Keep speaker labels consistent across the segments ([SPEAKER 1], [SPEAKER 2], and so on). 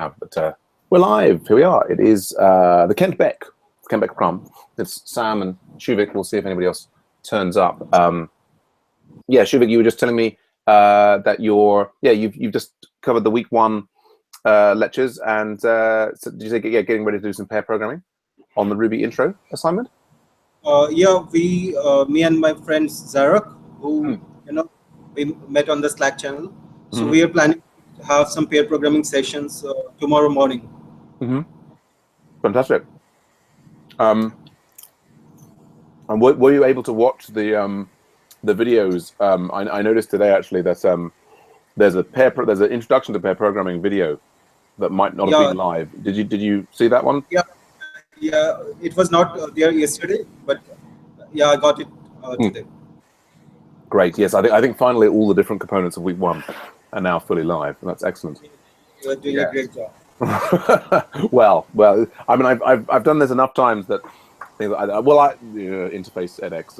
[SPEAKER 1] have, but we're live. Here we are. It is the Kent Beck Scrum. It's Sam and Shuvik. We'll see if anybody else turns up. Yeah, Shuvik, you were just telling me that you've just covered the week 1 lectures, and so did you say getting ready to do some pair programming on the Ruby intro assignment?
[SPEAKER 2] Yeah, me and my friend Zarak, who we met on the Slack channel. So we are planning to have some pair programming sessions tomorrow morning.
[SPEAKER 1] Fantastic. And were you able to watch the videos? I noticed today actually that there's an introduction to pair programming video that might not have been live. Did you see that one?
[SPEAKER 2] Yeah, it was not there yesterday, but yeah, I got it today.
[SPEAKER 1] Great. Yes, I think finally all the different components of week 1 are now fully live, and that's excellent.
[SPEAKER 2] You're doing a great job.
[SPEAKER 1] well, I mean, I've done this enough times that interface edX.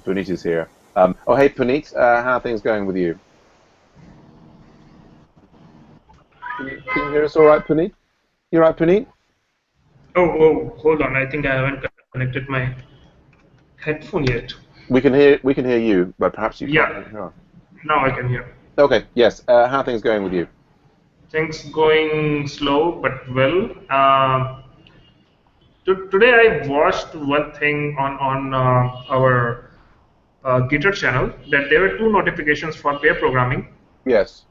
[SPEAKER 1] Puneet is here. Oh, hey, Puneet, how are things going with you? Can you hear us all right, Puneet? You all right, Puneet?
[SPEAKER 3] Oh, hold on. I think I haven't connected my headphone yet.
[SPEAKER 1] We can hear you, but perhaps you can't hear us.
[SPEAKER 3] Now I can hear.
[SPEAKER 1] Okay. Yes. How are things going with you? Things
[SPEAKER 3] going slow but well. Today I watched one thing on our GitHub channel that there were 2 notifications for pair programming.
[SPEAKER 1] Yes.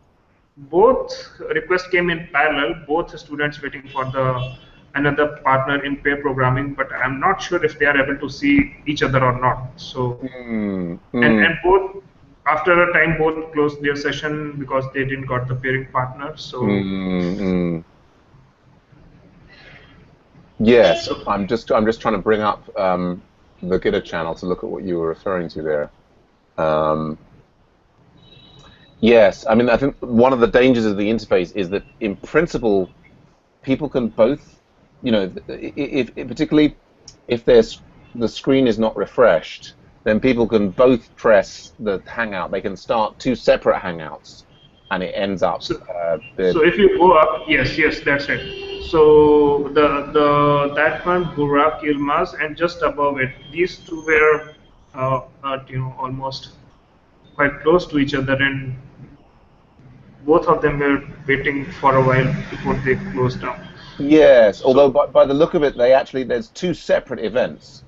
[SPEAKER 3] Both requests came in parallel. Both students waiting for another partner in pair programming, but I'm not sure if they are able to see each other or not. So and both after a time both closed their session because they didn't got the pairing partner. So
[SPEAKER 1] yes, I'm just trying to bring up the GitHub channel to look at what you were referring to there. Yes, I mean, I think one of the dangers of the interface is that in principle people can both, particularly if the screen is not refreshed, then people can both press the Hangout. They can start 2 separate Hangouts, and it ends up.
[SPEAKER 3] So if you go up, yes, that's it. So that one, Burak, Yilmaz, and just above it, these 2 were almost quite close to each other, and both of them were waiting for a while before they closed down.
[SPEAKER 1] Yes, although by the look of it, there's 2 separate events.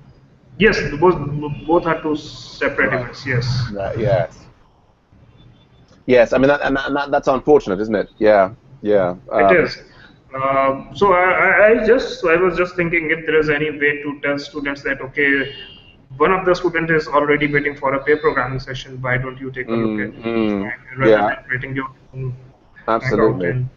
[SPEAKER 3] Yes, both are 2 separate events. Yes.
[SPEAKER 1] Yes. I mean, that's unfortunate, isn't it? Yeah.
[SPEAKER 3] It is. So I was just thinking if there is any way to tell students that one of the students is already waiting for a pair programming session. Why don't you take a look at it rather than waiting your own
[SPEAKER 1] Absolutely.
[SPEAKER 3] Hangout?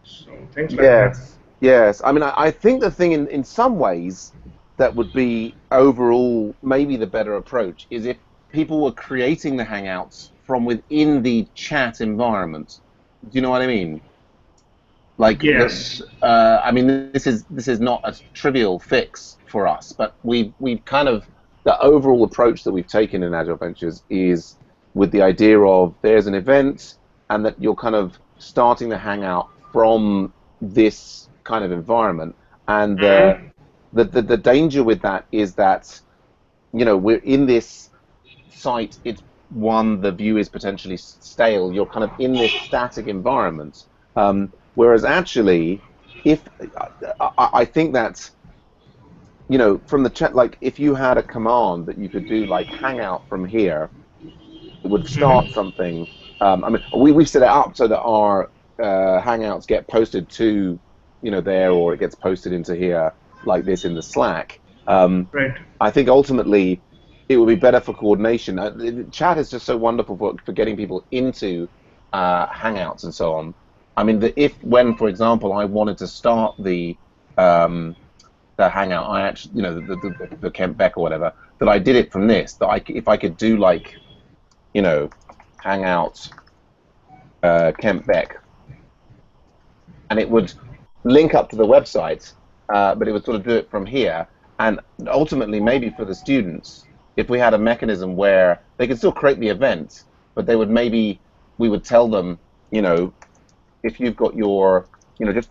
[SPEAKER 3] So things like that.
[SPEAKER 1] Yes. I mean, I think the thing in some ways that would be overall maybe the better approach is if people were creating the Hangouts from within the chat environment. Do you know what I mean? Like,
[SPEAKER 3] yes.
[SPEAKER 1] I mean, this is not a trivial fix for us, but we've kind of, the overall approach that we've taken in Agile Ventures is with the idea of there's an event and that you're kind of starting the Hangout from this kind of environment, and the danger with that is that we're in this site. It's the view is potentially stale. You're kind of in this static environment. Whereas actually, I think that, from the chat, like if you had a command that you could do like Hangout from here, it would start something. I mean, we set it up so that our Hangouts get posted to, there, or it gets posted into here like this in the Slack.
[SPEAKER 3] Right.
[SPEAKER 1] I think ultimately it would be better for coordination. The chat is just so wonderful for getting people into Hangouts and so on. I mean, when, for example, I wanted to start the Hangout, I actually, the Kent Beck or whatever, that I did it from this. That if I could do like, Hangout Kent Beck, and it would link up to the website, but it would sort of do it from here. And ultimately, maybe for the students, if we had a mechanism where they could still create the event, but we would tell them, if you've got your,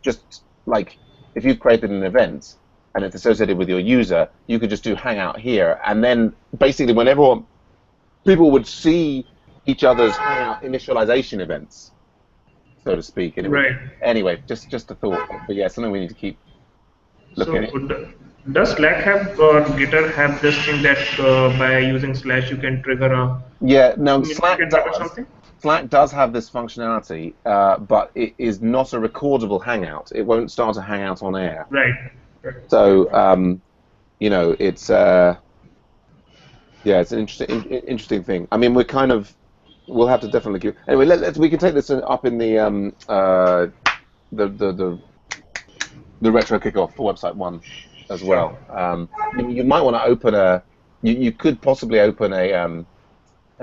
[SPEAKER 1] just like if you've created an event and it's associated with your user, you could just do Hangout here, and then basically whenever people would see each other's Hangout initialization events, so to speak.
[SPEAKER 3] Right.
[SPEAKER 1] Anyway, just a thought, but yeah, something we need to keep looking at.
[SPEAKER 3] Does Slack have or GitHub have this thing that by using slash you can trigger a
[SPEAKER 1] Slack does have this functionality, but it is not a recordable Hangout. It won't start a Hangout on air.
[SPEAKER 3] Right.
[SPEAKER 1] So it's it's an interesting thing. I mean, we'll have to definitely give. Anyway, we can take this up in the retro kickoff for website 1 as well. You might want to open you could possibly open an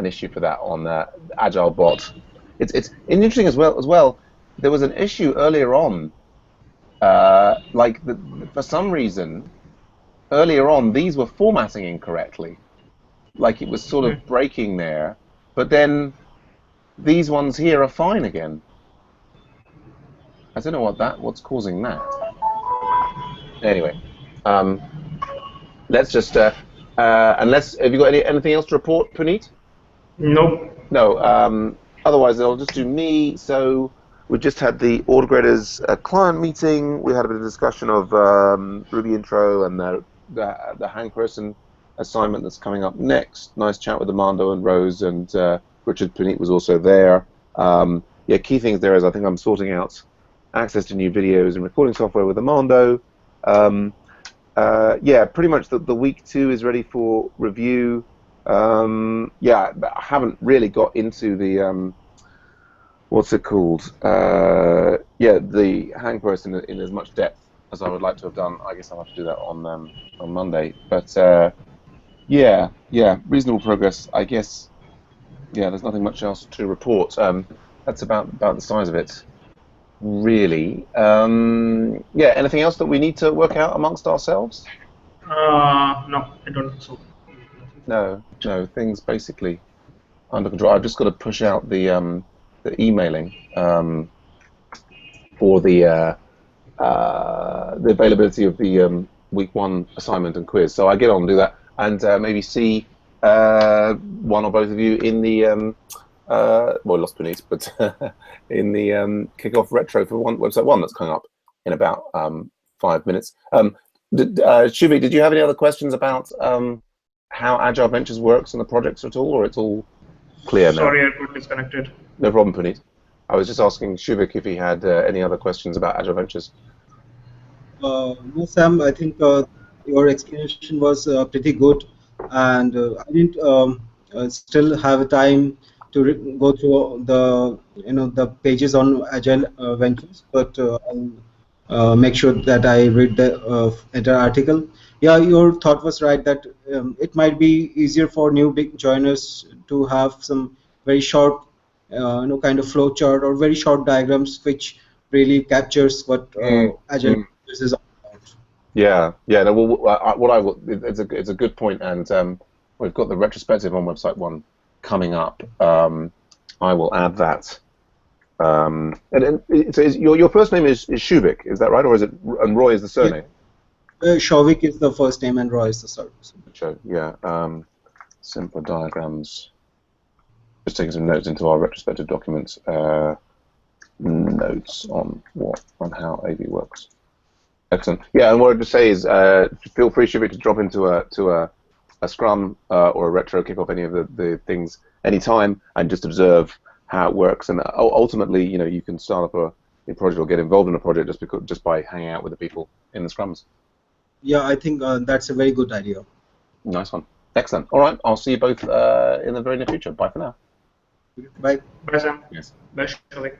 [SPEAKER 1] issue for that on Agile Bot. It's interesting as well. There was an issue earlier on, for some reason, earlier on these were formatting incorrectly, like it was sort of breaking there. But then these ones here are fine again. I don't know what's causing that. Anyway, let's just have you got anything else to report, Puneet?
[SPEAKER 3] Nope.
[SPEAKER 1] No. Otherwise, I'll just do me. So we just had the Autograders client meeting. We had a bit of discussion of Ruby intro and the hang person assignment that's coming up next. Nice chat with Armando and Rose, and Richard Puneet was also there. Key things there is I think I'm sorting out access to new videos and recording software with Armando. Pretty much the week 2 is ready for review. I haven't really got into the what's it called? The hang person in as much depth as I would like to have done. I guess I'll have to do that on Monday. But reasonable progress, I guess. Yeah, there's nothing much else to report. That's about the size of it, really. Anything else that we need to work out amongst ourselves?
[SPEAKER 3] No, I don't think so.
[SPEAKER 1] No, things basically under control. I've just got to push out the emailing for the availability of the week 1 assignment and quiz. So I get on and do that, and maybe see one or both of you in the lost Puneet, but in the kickoff retro for website 1 that's coming up in about 5 minutes. Shuvik, did you have any other questions about how Agile Ventures works in the projects at all, or it's all clear now?
[SPEAKER 3] Sorry, I got disconnected.
[SPEAKER 1] No problem, Puneet. I was just asking Shuvik if he had any other questions about Agile Ventures.
[SPEAKER 2] No, Sam, I think your explanation was pretty good, and I didn't still have time to go through the pages on Agile Ventures, but I'll make sure that I read the entire article. Yeah, your thought was right that it might be easier for new big joiners to have some very short, kind of flow chart or very short diagrams which really captures what Agile is all about.
[SPEAKER 1] Yeah. No, it's a good point, and we've got the retrospective on website 1 coming up. I will add that. So your first name is Shuvik, is that right, or is it? And Roy is the surname.
[SPEAKER 2] Shavik is the first name and Roy is the surname.
[SPEAKER 1] Yeah. Simpler diagrams. Just taking some notes into our retrospective documents. Notes on how AV works. Excellent. Yeah, and what I'd just say is, feel free, Shuvik, to drop into a Scrum or a retro kickoff, any of the things anytime, and just observe how it works. And ultimately, you can start up a project or get involved in a project just by hanging out with the people in the Scrums. Yeah,
[SPEAKER 2] I think that's a very good idea.
[SPEAKER 1] Nice one. Excellent. All right, I'll see you both in the very near future. Bye for now.
[SPEAKER 2] Bye.
[SPEAKER 3] Bye, Sam.
[SPEAKER 1] Yes.
[SPEAKER 3] Bye, Shuvik.